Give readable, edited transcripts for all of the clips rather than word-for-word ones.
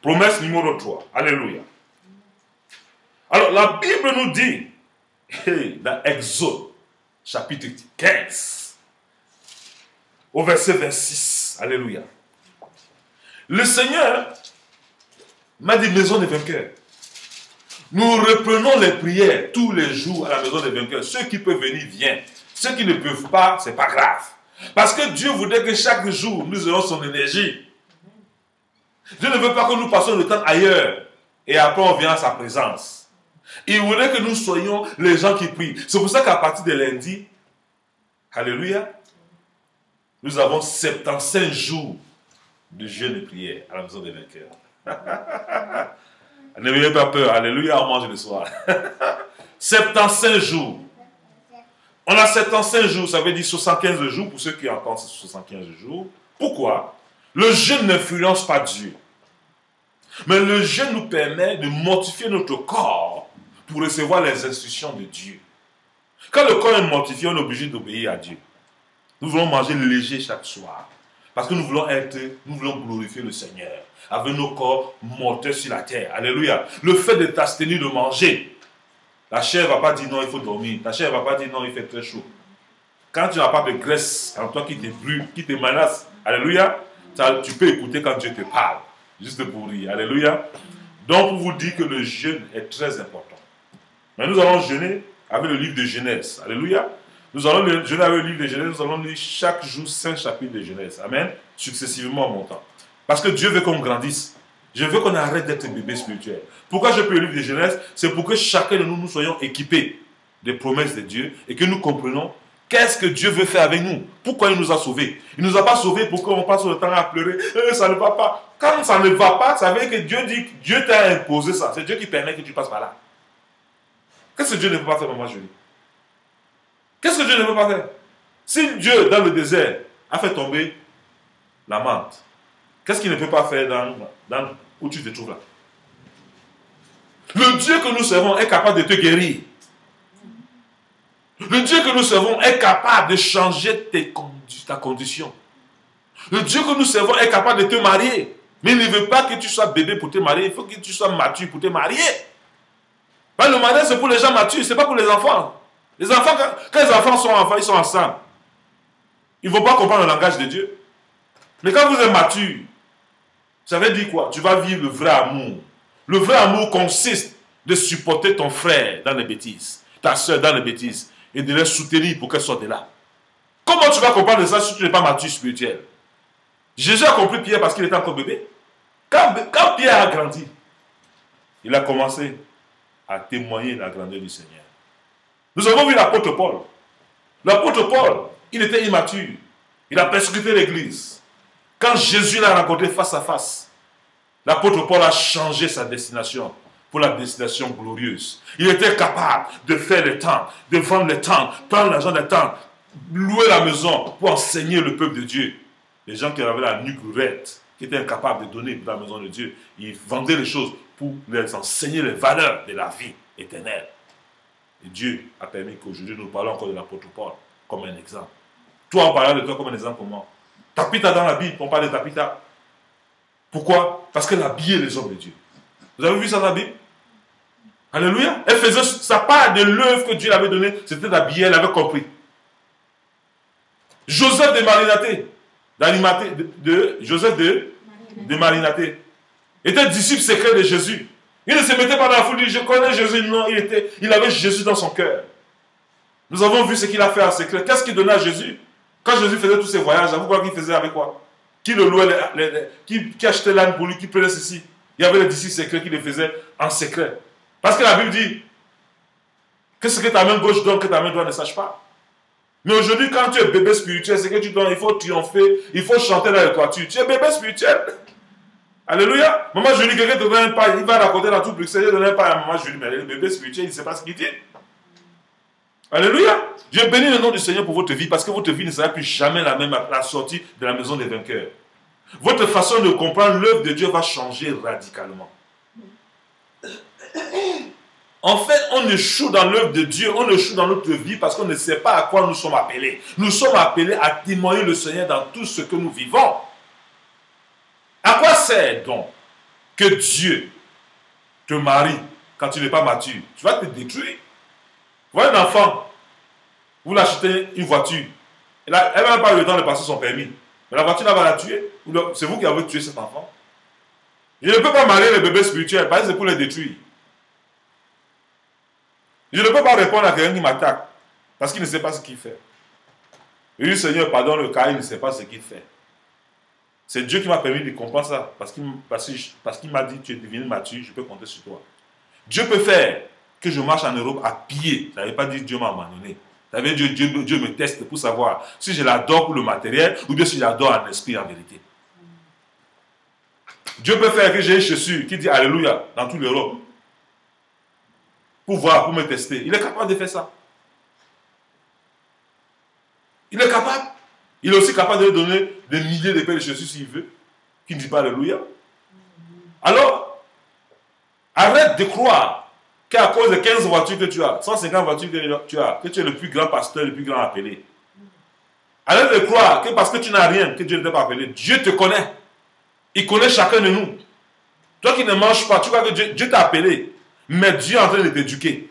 Promesse numéro 3. Alléluia. Alors, la Bible nous dit, dans Exode, chapitre 15, au verset 26, alléluia. Le Seigneur m'a dit, maison des vainqueurs, nous reprenons les prières tous les jours à la maison des vainqueurs. Ceux qui peuvent venir, viennent. Ceux qui ne peuvent pas, ce n'est pas grave. Parce que Dieu voudrait que chaque jour, nous ayons son énergie. Dieu ne veut pas que nous passions le temps ailleurs et après on vient à sa présence. Il voudrait que nous soyons les gens qui prient. C'est pour ça qu'à partir de lundi, alléluia, nous avons 75 jours de jeûne et prière à la maison des vainqueurs. N'ayez pas peur, alléluia, on mange le soir. 75 jours. On a 75 jours, ça veut dire 75 jours pour ceux qui entendent ces 75 jours. Pourquoi? Le jeûne n'influence pas Dieu. Mais le jeûne nous permet de mortifier notre corps pour recevoir les instructions de Dieu. Quand le corps est mortifié, on est obligé d'obéir à Dieu. Nous voulons manger léger chaque soir. Parce que nous voulons glorifier le Seigneur. Avec nos corps mortels sur la terre. Alléluia. Le fait de t'abstenir de manger. La chair ne va pas dire non, il faut dormir. La chair ne va pas dire non, il fait très chaud. Quand tu n'as pas de graisse en toi qui te brûle, qui te menace. Alléluia. Tu peux écouter quand Dieu te parle. Juste pour rire. Alléluia. Donc, pour vous dire que le jeûne est très important. Mais nous allons jeûner avec le livre de Genèse. Alléluia. Nous allons jeûner avec le livre de Genèse. Nous allons lire chaque jour 5 chapitres de Genèse. Amen. Successivement en montant. Parce que Dieu veut qu'on grandisse. Je veux qu'on arrête d'être bébé spirituel. Pourquoi je peux le livre de Genèse? C'est pour que chacun de nous, nous soyons équipés des promesses de Dieu et que nous comprenions qu'est-ce que Dieu veut faire avec nous. Pourquoi il nous a sauvés? Il ne nous a pas sauvés pour qu'on passe le temps à pleurer. Ça ne va pas. Quand ça ne va pas, ça veut dire que Dieu dit que Dieu t'a imposé ça. C'est Dieu qui permet que tu passes par là. Qu'est-ce que Dieu ne peut pas faire, maman Julie? Qu'est-ce que Dieu ne peut pas faire? Si Dieu, dans le désert, a fait tomber la menthe, qu'est-ce qu'il ne peut pas faire dans où tu te trouves là? Le Dieu que nous servons est capable de te guérir. Le Dieu que nous servons est capable de changer ta condition. Le Dieu que nous servons est capable de te marier. Mais il ne veut pas que tu sois bébé pour te marier. Il faut que tu sois mature pour te marier. Ben, le mariage, c'est pour les gens matures, ce n'est pas pour les enfants. Les enfants, quand les enfants sont enfants, ils sont ensemble. Ils ne vont pas comprendre le langage de Dieu. Mais quand vous êtes mature, ça veut dire quoi? Tu vas vivre le vrai amour. Le vrai amour consiste de supporter ton frère dans les bêtises, ta soeur dans les bêtises, et de les soutenir pour qu'elles sortent de là. Comment tu vas comprendre ça si tu n'es pas mature spirituel? Jésus a compris Pierre parce qu'il était encore bébé. Quand Pierre a grandi, il a commencé à témoigner la grandeur du Seigneur. Nous avons vu l'apôtre Paul. L'apôtre Paul, il était immature. Il a persécuté l'église. Quand Jésus l'a rencontré face à face, l'apôtre Paul a changé sa destination pour la destination glorieuse. Il était capable de faire le temps, de vendre le temps, prendre l'argent du temps, louer la maison pour enseigner le peuple de Dieu. Les gens qui avaient la nuque raide, qui étaient incapables de donner pour la maison de Dieu, ils vendaient les choses pour les enseigner les valeurs de la vie éternelle. Et Dieu a permis qu'aujourd'hui nous parlons encore de l'apôtre Paul comme un exemple. Toi, on parle de toi comme un exemple comment? Tabitha dans la Bible, on parle de Tabitha. Pourquoi? Parce qu'elle habillait les hommes de Dieu. Vous avez vu ça dans la Bible? Alléluia. Elle faisait sa part de l'œuvre que Dieu avait donnée, c'était d'habiller, elle avait compris. Joseph de Marinaté était disciple secret de Jésus. Il ne se mettait pas dans la foule, il dit, je connais Jésus. Non, il avait Jésus dans son cœur. Nous avons vu ce qu'il a fait en secret. Qu'est-ce qu'il donnait à Jésus? Quand Jésus faisait tous ses voyages, vous croyez qu'il faisait avec quoi? Qui le louait, qui achetait l'âne pour lui, qui prenait ceci? Il y avait les disciples secrets qui le faisaient en secret. Parce que la Bible dit que ce que ta main gauche donne, que ta main droite ne sache pas. Mais aujourd'hui, quand tu es bébé spirituel, c'est que tu donnes, il faut triompher, il faut chanter dans les toitures. Tu es bébé spirituel. Alléluia. Maman Julie, quelqu'un te donne un pas, il va raconter dans tout Bruxelles, il donne un pas à maman Julie, mais le bébé spirituel, il ne sait pas ce qu'il dit. Alléluia. Je bénis le nom du Seigneur pour votre vie, parce que votre vie ne sera plus jamais la même à la sortie de la maison des vainqueurs. Votre façon de comprendre l'œuvre de Dieu va changer radicalement. En fait, on échoue dans l'œuvre de Dieu, on échoue dans notre vie parce qu'on ne sait pas à quoi nous sommes appelés. Nous sommes appelés à témoigner le Seigneur dans tout ce que nous vivons. À quoi sert donc que Dieu te marie quand tu n'es pas mature, tu vas te détruire. Vous voyez un enfant, vous l'achetez une voiture, elle n'a même pas eu le temps de passer son permis. Mais la voiture là va la tuer. C'est vous qui avez tué cet enfant. Je ne peux pas marier les bébés spirituels parce que c'est pour les détruire. Je ne peux pas répondre à quelqu'un qui m'attaque parce qu'il ne sait pas ce qu'il fait. Je dis, Seigneur, pardonne le cas, il ne sait pas ce qu'il fait. C'est Dieu qui m'a permis de comprendre ça parce qu'il m'a dit, tu es devenu mature, je peux compter sur toi. Dieu peut faire que je marche en Europe à pied. Ça ne veut pas dire Dieu m'a abandonné. Ça veut dire Dieu me teste pour savoir si je l'adore pour le matériel ou bien si je l'adore en esprit, en vérité. Dieu peut faire que j'ai une chaussure qui dit Alléluia dans toute l'Europe. Pour voir, pour me tester. Il est capable de faire ça. Il est capable. Il est aussi capable de donner des milliers de paires de chaussures s'il veut. Qui ne dit pas Alléluia. Alors, arrête de croire qu'à cause de 15 voitures que tu as, 150 voitures que tu as, que tu es le plus grand pasteur, le plus grand appelé. Arrête de croire que parce que tu n'as rien, que Dieu ne t'a pas appelé. Dieu te connaît. Il connaît chacun de nous. Toi qui ne manges pas, tu vois que Dieu t'a appelé. Mais Dieu est en train de t'éduquer.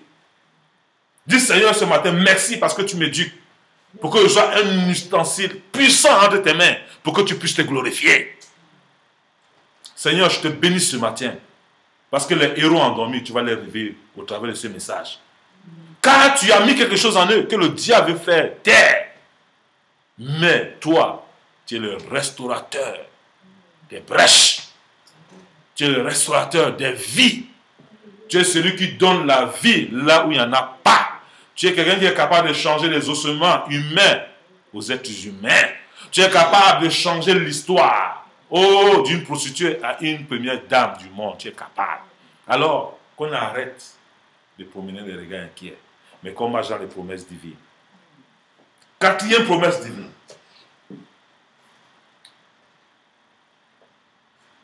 Dis Seigneur ce matin, merci parce que tu m'éduques. Pour que je sois un ustensile puissant entre tes mains. Pour que tu puisses te glorifier. Seigneur, je te bénis ce matin. Parce que les héros endormis, tu vas les réveiller au travers de ce message. Car tu as mis quelque chose en eux que le diable veut faire taire. Mais toi, tu es le restaurateur des brèches. Tu es le restaurateur des vies. Tu es celui qui donne la vie là où il n'y en a pas. Tu es quelqu'un qui est capable de changer les ossements humains aux êtres humains. Tu es capable de changer l'histoire. Oh, d'une prostituée à une première dame du monde. Tu es capable. Alors, qu'on arrête de promener les regards inquiets. Mais qu'on marche dans les promesses divines. Quatrième promesse divine.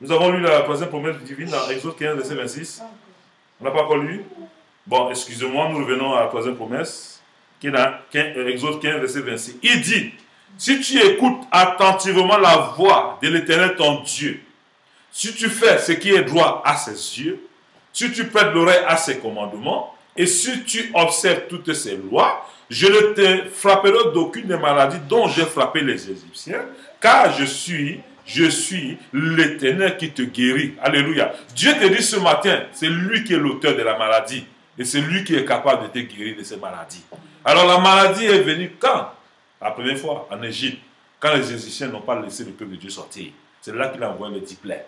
Nous avons lu la troisième promesse divine dans Exode 15, verset 26. On n'a pas encore lu. Bon, excusez-moi, nous revenons à la troisième promesse, qui est dans Exode 15, verset 26. Il dit, si tu écoutes attentivement la voix de l'Éternel ton Dieu, si tu fais ce qui est droit à ses yeux, si tu prêtes l'oreille à ses commandements, et si tu observes toutes ses lois, je ne te frapperai d'aucune des maladies dont j'ai frappé les Égyptiens, car je suis l'Éternel qui te guérit. Alléluia. Dieu te dit ce matin, c'est lui qui est l'auteur de la maladie. Et c'est lui qui est capable de te guérir de ces maladies. Alors la maladie est venue quand? La première fois, en Égypte. Quand les Égyptiens n'ont pas laissé le peuple de Dieu sortir. C'est là qu'il a envoyé le 10 plaies.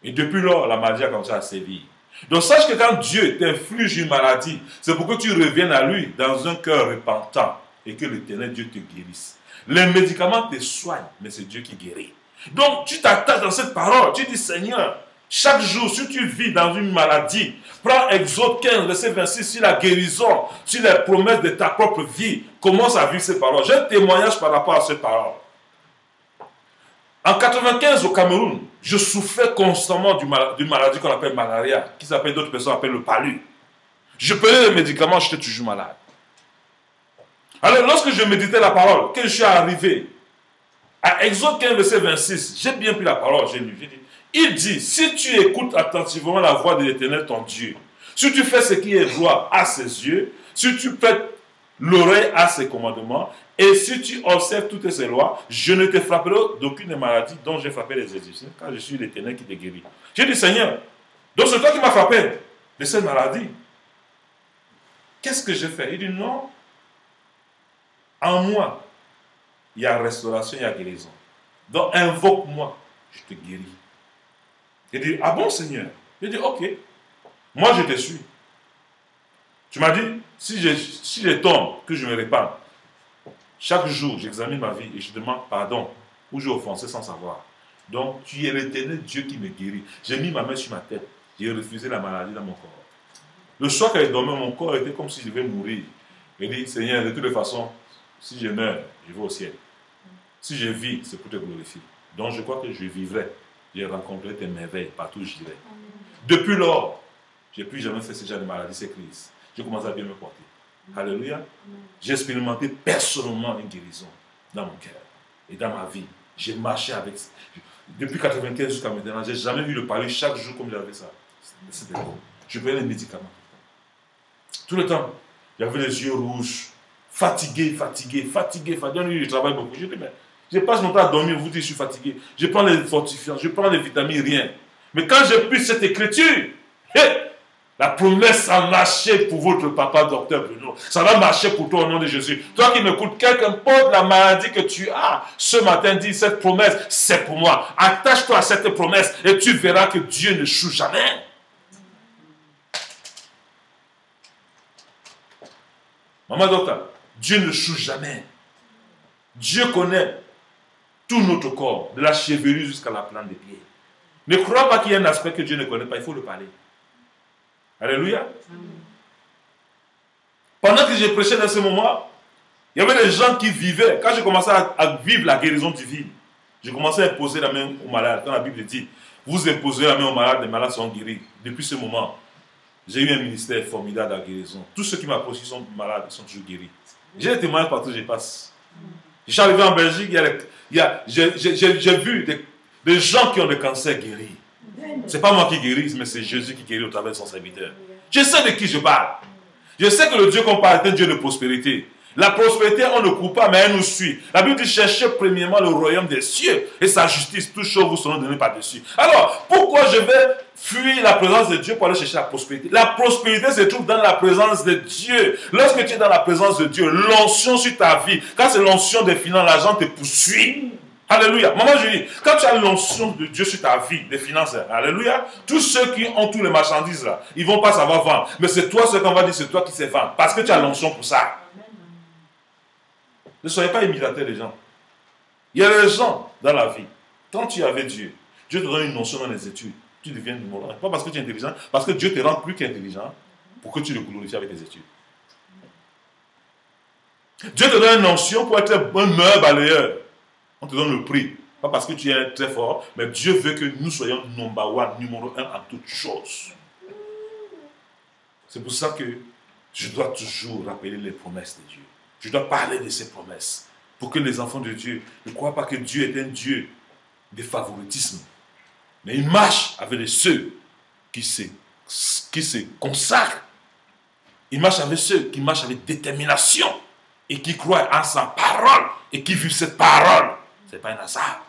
Et depuis lors, la maladie a commencé à sévir. Donc sache que quand Dieu t'inflige une maladie, c'est pour que tu reviennes à lui dans un cœur repentant. Et que l'Éternel Dieu te guérisse. Les médicaments te soignent, mais c'est Dieu qui guérit. Donc tu t'attaches dans cette parole. Tu dis Seigneur, chaque jour, si tu vis dans une maladie, prends Exode 15, verset 26, sur la guérison, sur les promesses de ta propre vie. Commence à vivre ces paroles. J'ai un témoignage par rapport à ces paroles. En 95 au Cameroun, je souffrais constamment d'une maladie qu'on appelle malaria, qui s'appelle, d'autres personnes appellent le palu. Je prenais les médicaments, j'étais toujours malade. Alors lorsque je méditais la parole, que je suis arrivé à Exode 15, verset 26, j'ai bien pris la parole, j'ai lu, j'ai dit, il dit, si tu écoutes attentivement la voix de l'Éternel ton Dieu, si tu fais ce qui est droit à ses yeux, si tu prêtes l'oreille à ses commandements, et si tu observes toutes ses lois, je ne te frapperai d'aucune maladie dont j'ai frappé les Égyptiens, car je suis l'Éternel qui te guérit. J'ai dit, Seigneur, donc c'est toi qui m'as frappé de cette maladie. Qu'est-ce que j'ai fait? Il dit, non, en moi, il y a restauration, il y a guérison. Donc invoque-moi, je te guéris. Il dit, ah bon Seigneur? Il dit, ok, moi je te suis. Tu m'as dit, si je tombe, que je me répande. Chaque jour, j'examine ma vie et je demande pardon, ou j'ai offensé sans savoir. Donc, tu es l'Éternel Dieu qui me guérit. J'ai mis ma main sur ma tête. J'ai refusé la maladie dans mon corps. Le soir qu'elle dormait, mon corps était comme si je devais mourir. Il dit, Seigneur, de toutes les façons, si je meurs, je vais au ciel. Si je vis, c'est pour te glorifier. Donc, je crois que je vivrai. J'ai rencontré tes merveilles partout où j'irai. Depuis lors, je n'ai plus jamais fait ce genre de maladie, ces crises. J'ai commencé à bien me porter. Alléluia. J'ai expérimenté personnellement une guérison dans mon cœur et dans ma vie. J'ai marché avec. Depuis 95 jusqu'à maintenant, je n'ai jamais eu le palu chaque jour comme j'avais ça. Je prenais les médicaments. Tout le temps. J'avais les yeux rouges, fatigué. Je travaille beaucoup. Je dis, mais je passe mon temps à dormir, vous dites, je suis fatigué. Je prends les fortifiants, je prends les vitamines, rien. Mais quand j'ai pris cette écriture, la promesse a marché pour votre papa, docteur Bruno. Ça va marcher pour toi au nom de Jésus. Toi qui m'écoutes, qu'importe la maladie que tu as, ce matin, dis, cette promesse, c'est pour moi. Attache-toi à cette promesse et tu verras que Dieu ne choue jamais. Maman docteur, Dieu ne choue jamais. Dieu connaît tout notre corps, de la chevelure jusqu'à la plante des pieds. Ne crois pas qu'il y a un aspect que Dieu ne connaît pas, il faut le parler. Alléluia. Pendant que j'ai prêché dans ce moment, il y avait des gens qui vivaient. Quand j'ai commencé à vivre la guérison divine, j'ai commencé à imposer la main aux malades. Quand la Bible dit, vous imposez la main aux malades, les malades sont guéris. Depuis ce moment, j'ai eu un ministère formidable de la guérison. Tous ceux qui m'approchent qui sont malades, ils sont toujours guéris. J'ai des témoignages partout où je passe. Je suis arrivé en Belgique, j'ai vu des gens qui ont le cancer guéris. Ce n'est pas moi qui guéris, mais c'est Jésus qui guérit au travers de son serviteur. Je sais de qui je parle. Je sais que le Dieu qu'on parle est un Dieu de prospérité. La prospérité, on ne court pas, mais elle nous suit. La Bible dit, cherchez premièrement le royaume des cieux et sa justice. Toutes choses vous seront données par-dessus. Alors, pourquoi je vais fuir la présence de Dieu pour aller chercher la prospérité? La prospérité se trouve dans la présence de Dieu. Lorsque tu es dans la présence de Dieu, l'onction sur ta vie, quand c'est l'onction des finances, l'argent te poursuit. Alléluia. Maman Julie, quand tu as l'onction de Dieu sur ta vie, des finances, alléluia, tous ceux qui ont tous les marchandises là, ils ne vont pas savoir vendre. Mais c'est toi, ce qu'on va dire, c'est toi qui sais vendre. Parce que tu as l'onction pour ça. Ne soyez pas imitateurs des gens. Il y a des gens dans la vie, quand tu es avec Dieu, Dieu te donne une notion dans les études. Tu deviens numéro un. Pas parce que tu es intelligent, parce que Dieu te rend plus qu'intelligent pour que tu le glorifies avec tes études. Dieu te donne une notion pour être un meilleur balayeur. On te donne le prix. Pas parce que tu es très fort, mais Dieu veut que nous soyons numéro un en toutes choses. C'est pour ça que je dois toujours rappeler les promesses de Dieu. Je dois parler de ces promesses pour que les enfants de Dieu ne croient pas que Dieu est un Dieu de favoritisme. Mais il marche avec ceux qui se consacrent. Il marche avec ceux qui marchent avec détermination et qui croient en sa parole et qui vivent cette parole. Ce n'est pas un hasard.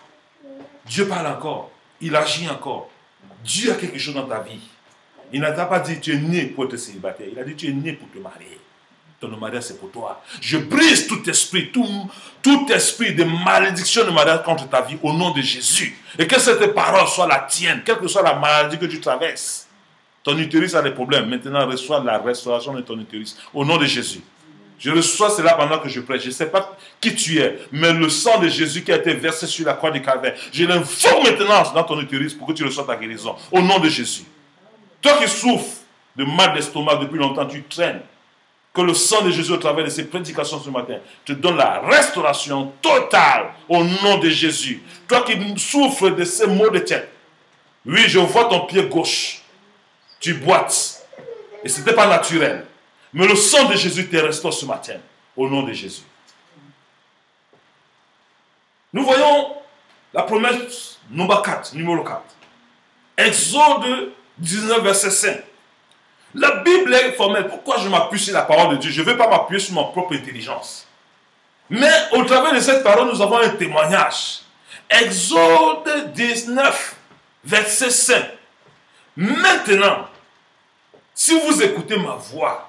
Dieu parle encore. Il agit encore. Dieu a quelque chose dans ta vie. Il n'a pas dit tu es né pour être célibataire. Il a dit tu es né pour te marier. Ton mariage c'est pour toi. Je brise tout esprit de malédiction de mariage contre ta vie au nom de Jésus. Et que cette parole soit la tienne, quelle que soit la maladie que tu traverses. Ton utérus a des problèmes. Maintenant reçois la restauration de ton utérus au nom de Jésus. Je reçois cela pendant que je prêche. Je ne sais pas qui tu es, mais le sang de Jésus qui a été versé sur la croix du Calvaire, je l'informe maintenant dans ton utérus pour que tu reçoives ta guérison. Au nom de Jésus. Toi qui souffres de mal d'estomac depuis longtemps, tu traînes. Que le sang de Jésus au travers de ces prédications ce matin te donne la restauration totale au nom de Jésus. Toi qui souffres de ces maux de tête. Oui, je vois ton pied gauche. Tu boites. Et ce n'était pas naturel. Mais le sang de Jésus te restaure ce matin, au nom de Jésus. Nous voyons la promesse numéro 4. Exode 19, verset 5. La Bible est formelle. Pourquoi je m'appuie sur la parole de Dieu? Je ne vais pas m'appuyer sur ma propre intelligence. Mais au travers de cette parole, nous avons un témoignage. Exode 19, verset 5. Maintenant, si vous écoutez ma voix,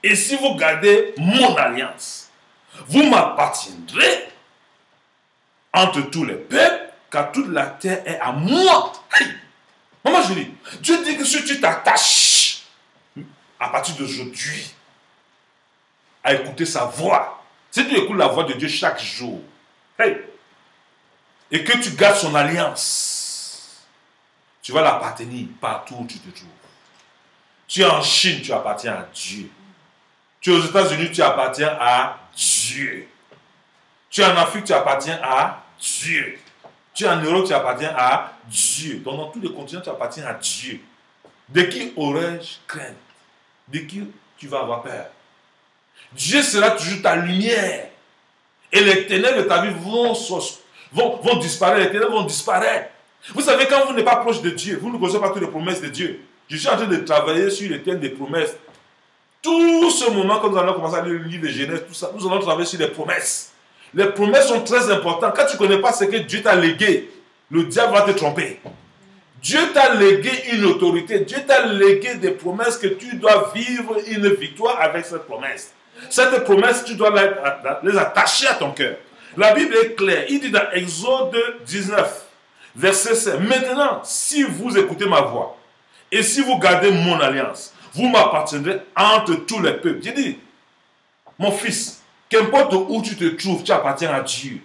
et si vous gardez mon alliance, vous m'appartiendrez entre tous les peuples, car toute la terre est à moi. Hey. Maman Julie, Dieu dit que si tu t'attaches à partir d'aujourd'hui à écouter sa voix, si tu écoutes la voix de Dieu chaque jour, hey, et que tu gardes son alliance, tu vas l'appartenir partout où tu te trouves. Tu es en Chine, tu appartiens à Dieu. Tu es aux États-Unis, tu appartiens à Dieu. Tu es en Afrique, tu appartiens à Dieu. Tu es en Europe, tu appartiens à Dieu. Donc dans tous les continents, tu appartiens à Dieu. De qui aurais-je crainte? De qui tu vas avoir peur? Dieu sera toujours ta lumière. Et les ténèbres de ta vie vont disparaître. Les ténèbres vont disparaître. Vous savez, quand vous n'êtes pas proche de Dieu, vous ne connaissez pas toutes les promesses de Dieu. Je suis en train de travailler sur les thèmes des promesses. Tout ce moment, quand nous allons commencer à lire le livre de Genèse, tout ça, nous allons travailler sur les promesses. Les promesses sont très importantes. Quand tu ne connais pas ce que Dieu t'a légué, le diable va te tromper. Dieu t'a légué une autorité. Dieu t'a légué des promesses que tu dois vivre une victoire avec cette promesse. Cette promesse, tu dois les attacher à ton cœur. La Bible est claire. Il dit dans Exode 19, verset 7. Maintenant, si vous écoutez ma voix et si vous gardez mon alliance, vous m'appartiendrez entre tous les peuples. J'ai dit, mon fils, qu'importe où tu te trouves, tu appartiens à Dieu.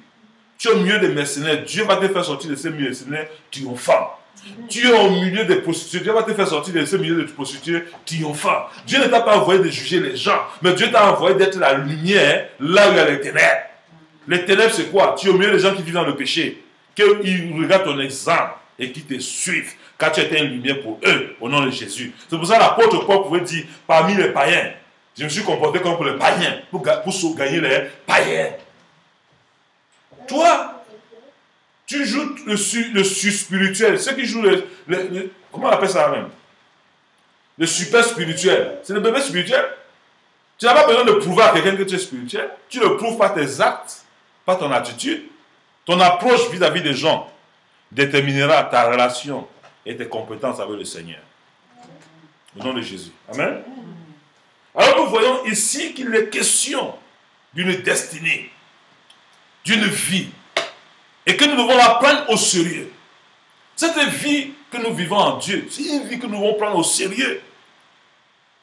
Tu es au milieu des mercenaires. Dieu va te faire sortir de ces mercenaires triomphants. Tu es au milieu des prostituées. Dieu va te faire sortir de ce milieu de prostituées triomphant. Dieu ne t'a pas envoyé de juger les gens, mais Dieu t'a envoyé d'être la lumière là où il y a les ténèbres. Les ténèbres, c'est quoi? Tu es au milieu des gens qui vivent dans le péché. Qu'ils regardent ton exemple et qu'ils te suivent. Car tu étais une lumière pour eux, au nom de Jésus. C'est pour ça que l'apôtre Paul pouvait dire, parmi les païens, je me suis comporté comme pour les païens, pour gagner les païens. Toi, tu joues le spirituel. Ceux qui jouent comment on appelle ça même? Le super spirituel. C'est le bébé spirituel. Tu n'as pas besoin de prouver à quelqu'un que tu es spirituel. Tu le prouves par tes actes, par ton attitude. Ton approche vis-à-vis des gens déterminera ta relation et tes compétences avec le Seigneur. Au nom de Jésus. Amen. Alors nous voyons ici qu'il est question d'une destinée, d'une vie, et que nous devons la prendre au sérieux. Cette vie que nous vivons en Dieu, c'est une vie que nous devons prendre au sérieux.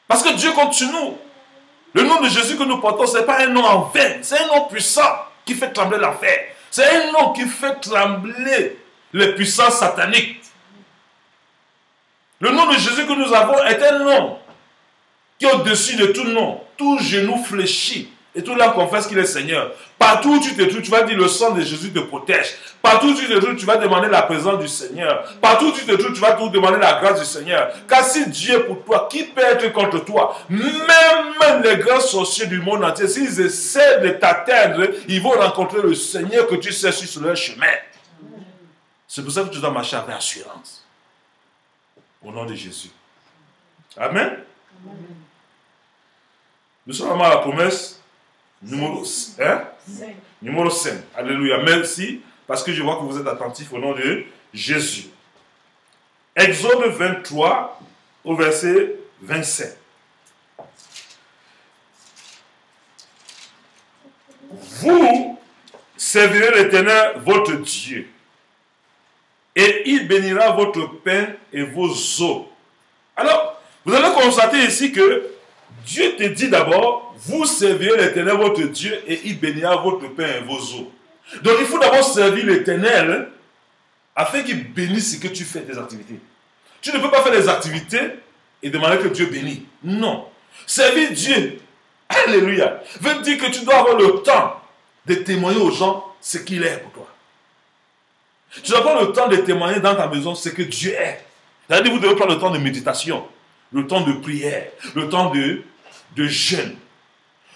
Parce que Dieu compte sur nous. Le nom de Jésus que nous portons, ce n'est pas un nom en vain, c'est un nom puissant qui fait trembler l'enfer. C'est un nom qui fait trembler les puissances sataniques. Le nom de Jésus que nous avons est un nom qui est au-dessus de tout nom. Tout genou fléchit et tout l'âme confesse qu'il est Seigneur. Partout où tu te trouves, tu vas dire le sang de Jésus te protège. Partout où tu te trouves, tu vas demander la présence du Seigneur. Partout où tu te trouves, tu vas demander la grâce du Seigneur. Car si Dieu est pour toi, qui peut être contre toi? Même les grands sorciers du monde entier, s'ils essaient de t'atteindre, ils vont rencontrer le Seigneur que tu sais sur leur chemin. C'est pour ça que tu dois marcher avec assurance. Au nom de Jésus. Amen. Nous sommes à la promesse numéro 5. Alléluia. Merci, parce que je vois que vous êtes attentifs au nom de Jésus. Exode 23 au verset 27. Vous servirez l'Éternel, votre Dieu, et il bénira votre pain et vos eaux. Alors, vous allez constater ici que Dieu te dit d'abord, vous servirez l'Éternel, votre Dieu, et il bénira votre pain et vos eaux. Donc, il faut d'abord servir l'Éternel afin qu'il bénisse ce que tu fais, tes activités. Tu ne peux pas faire des activités et demander que Dieu bénisse. Non. Servir Dieu, alléluia, veut dire que tu dois avoir le temps de témoigner aux gens ce qu'il est pour toi. Tu dois avoir le temps de témoigner dans ta maison ce que Dieu est. C'est-à-dire que vous devez prendre le temps de méditation, le temps de prière, le temps de jeûne.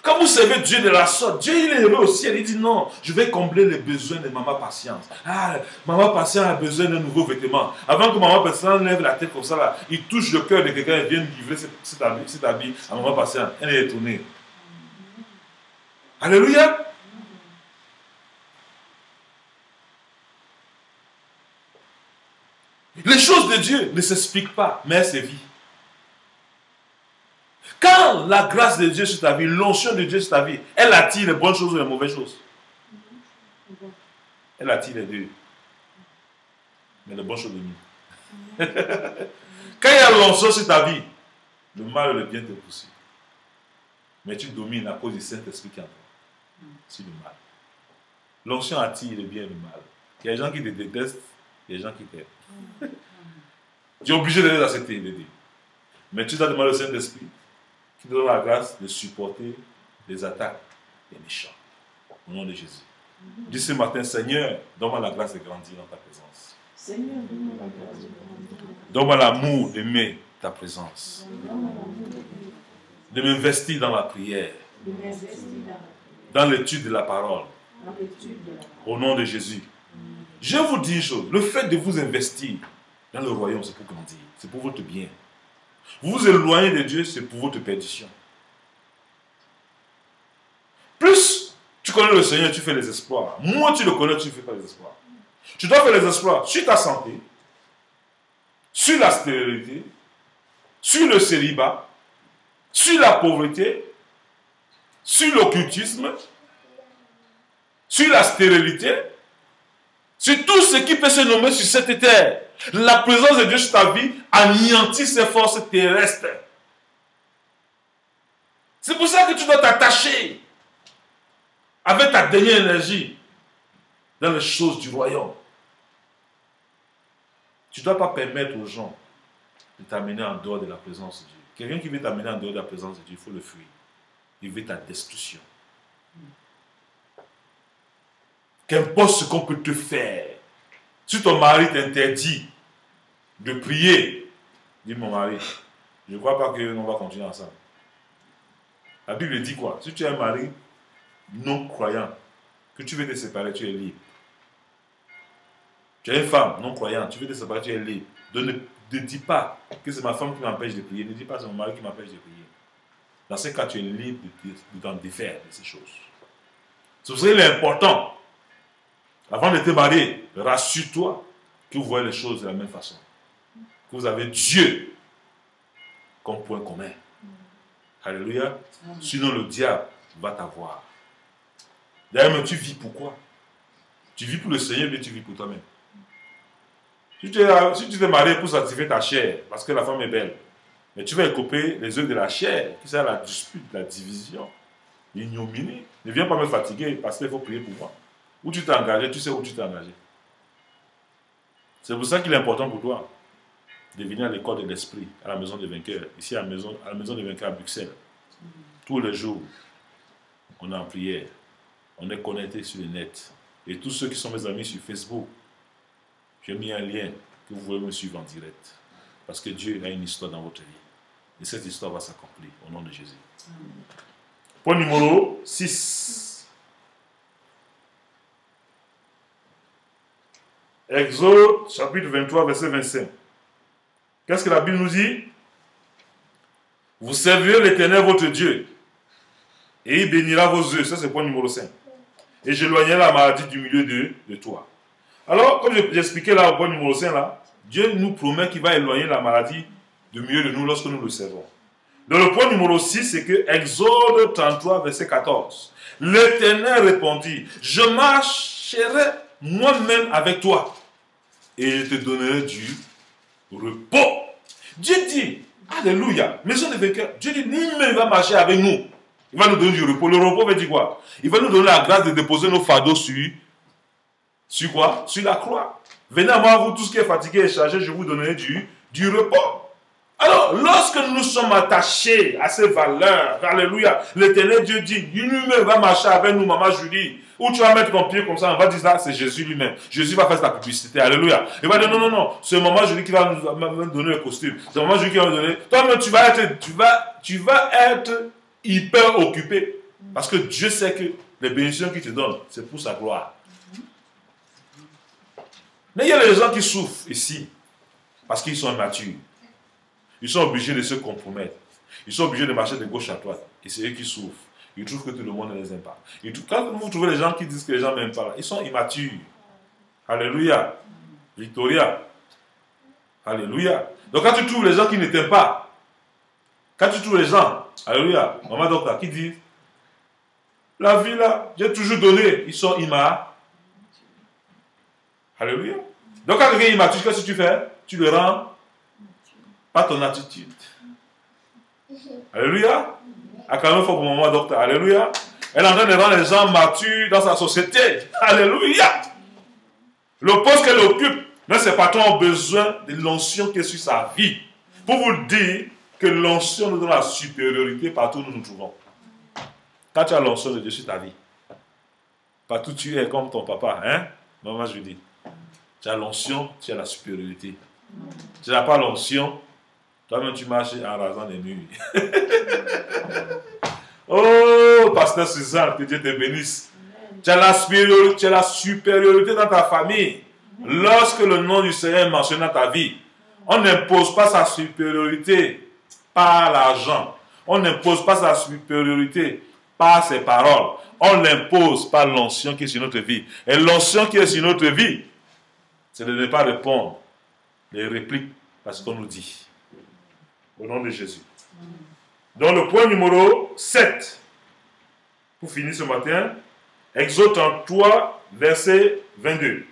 Quand vous servez Dieu de la sorte, Dieu il est heureux au ciel. Il dit non, je vais combler les besoins de maman patience. Ah, maman patience a besoin d'un nouveau vêtement. Avant que maman patience lève la tête comme ça, là, il touche le cœur de quelqu'un et vient livrer cet habit à maman patience. Elle est étonnée. Alléluia. Les choses de Dieu ne s'expliquent pas, mais elles se vivent. Quand la grâce de Dieu sur ta vie, l'onction de Dieu sur ta vie, elle attire les bonnes choses ou les mauvaises choses. Elle attire les deux. Mais les bonnes choses de nous. Quand il y a l'onction sur ta vie, le mal et le bien te poursuivent. Mais tu domines à cause du Saint-Esprit qui est en toi. C'est le mal. L'onction attire le bien et le mal. Il y a des gens qui te détestent, il y a des gens qui t'aiment. Tu es obligé de les accepter, de dire. Mais tu dois demander au Saint-Esprit qui te donne la grâce de supporter les attaques des méchants. Au nom de Jésus. Dis ce matin, Seigneur, donne-moi la grâce de grandir dans ta présence. Seigneur, donne-moi la grâce de grandir. Donne-moi l'amour d'aimer ta présence. De m'investir dans la prière. Dans l'étude de la parole. Au nom de Jésus. Je vous dis une chose, le fait de vous investir dans le royaume, c'est pour grandir, c'est pour votre bien. Vous vous éloignez de Dieu, c'est pour votre perdition. Plus tu connais le Seigneur, tu fais les exploits. Moins tu le connais, tu ne fais pas les exploits. Tu dois faire les exploits sur ta santé, sur la stérilité, sur le célibat, sur la pauvreté, sur l'occultisme, sur la stérilité, sur tout ce qui peut se nommer sur cette terre. La présence de Dieu sur ta vie anéantit ses forces terrestres. C'est pour ça que tu dois t'attacher avec ta dernière énergie dans les choses du royaume. Tu ne dois pas permettre aux gens de t'amener en dehors de la présence de Dieu. Quelqu'un qui veut t'amener en dehors de la présence de Dieu, il faut le fuir. Il veut ta destruction. Qu'importe ce qu'on peut te faire. Si ton mari t'interdit de prier, dis mon mari, je ne crois pas qu'on va continuer ensemble. La Bible dit quoi? Si tu es un mari non croyant, que tu veux te séparer, tu es libre. Tu es une femme non croyante, tu veux te séparer, tu es libre. Ne dis pas que c'est ma femme qui m'empêche de prier. Ne dis pas que c'est mon mari qui m'empêche de prier. Dans ce cas, tu es libre de t'en défaire de ces choses. C'est pour ça qu'il est important, avant de te marier, rassure-toi que vous voyez les choses de la même façon. Que vous avez Dieu comme point commun. Alléluia. Sinon, le diable va t'avoir. D'ailleurs, mais tu vis pour quoi? Tu vis pour le Seigneur, mais tu vis pour toi-même. Si tu t'es marié pour satisfaire ta chair, parce que la femme est belle, mais tu vas écoper les œuvres de la chair, qui c'est la dispute, la division, l'ignominie. Ne viens pas me fatiguer parce qu'il faut prier pour moi. Où tu t'es engagé, tu sais où tu t'es engagé. C'est pour ça qu'il est important pour toi de venir à l'école de l'esprit, à la maison des vainqueurs, ici à la maison des vainqueurs à Bruxelles. Tous les jours, on est en prière, on est connecté sur le net. Et tous ceux qui sont mes amis sur Facebook, j'ai mis un lien que vous pouvez me suivre en direct. Parce que Dieu a une histoire dans votre vie. Et cette histoire va s'accomplir au nom de Jésus. Point numéro 6. Exode, chapitre 23, verset 25. Qu'est-ce que la Bible nous dit? Vous servirez l'Éternel votre Dieu, et il bénira vos œufs. Ça, c'est point numéro 5. Et j'éloignerai la maladie du milieu de toi. Alors, comme j'expliquais là au point numéro 5, là, Dieu nous promet qu'il va éloigner la maladie du milieu de nous lorsque nous le servons. Dans le point numéro 6, c'est que Exode 33, verset 14. L'Éternel répondit, je marcherai moi-même avec toi, et je te donnerai du repos. Dieu dit, alléluia, maison de vainqueurs, Dieu dit, lui-même va marcher avec nous. Il va nous donner du repos. Le repos veut dire quoi? Il va nous donner la grâce de déposer nos fardeaux sur quoi? Sur la croix. Venez à moi, vous tous qui êtes fatigués et chargés, je vous donnerai du repos. Alors, lorsque nous sommes attachés à ces valeurs, alléluia, l'Éternel Dieu dit, lui-même va marcher avec nous, maman Julie. Où tu vas mettre ton pied comme ça, on va dire là, c'est Jésus lui-même. Jésus va faire sa publicité, alléluia. Il va dire non, c'est maman Julie qui va nous donner le costume. C'est maman Julie qui va nous donner. Toi-même, tu vas être hyper occupé. Parce que Dieu sait que les bénédictions qu'il te donne, c'est pour sa gloire. Mais il y a des gens qui souffrent ici, parce qu'ils sont immatures. Ils sont obligés de se compromettre. Ils sont obligés de marcher de gauche à droite. Et c'est eux qui souffrent. Ils trouvent que tout le monde ne les aime pas. Et quand vous trouvez les gens qui disent que les gens ne m'aiment pas, ils sont immatures. Alléluia. Victoria. Alléluia. Donc quand tu trouves les gens qui ne t'aiment pas, quand tu trouves les gens, alléluia, maman docteur, qui disent, la vie là, j'ai toujours donné, ils sont immatures. Alléluia. Donc quand quelqu'un est immature, qu'est-ce que tu fais? Tu le rends pas ton attitude. Alléluia. À quand même, il faut pour maman docteur. Alléluia. Elle est en train de rendre les gens matures dans sa société. Alléluia. Le poste qu'elle occupe, mais ses patrons ont besoin de l'onction qui est sur sa vie. Pour vous dire que l'onction nous donne la supériorité partout où nous nous trouvons. Quand tu as l'onction de Dieu sur ta vie, partout tu es comme ton papa, hein? Maman, je dis. Tu as l'onction, tu as la supériorité. Tu n'as pas l'onction, toi-même tu marches en rasant les murs. Oh, pasteur Suzanne, que Dieu te bénisse. Tu as la supériorité dans ta famille. Lorsque le nom du Seigneur est mentionné dans ta vie, on n'impose pas sa supériorité par l'argent. On n'impose pas sa supériorité par ses paroles. On l'impose par l'onction qui est sur notre vie. Et l'onction qui est sur notre vie, c'est de ne pas répondre les répliques parce qu'on nous dit. Au nom de Jésus. Donc le point numéro 7, pour finir ce matin, Exode 33, verset 22.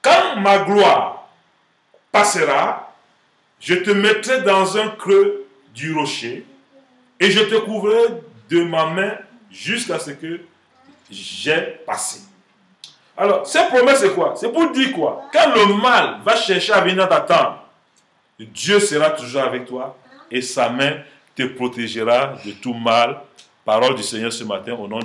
Quand ma gloire passera, je te mettrai dans un creux du rocher et je te couvrirai de ma main jusqu'à ce que j'ai passé. Alors, cette promesse, c'est quoi? C'est pour dire quoi? Quand le mal va chercher à venir t'attendre, Dieu sera toujours avec toi et sa main te protégera de tout mal. Parole du Seigneur ce matin au nom de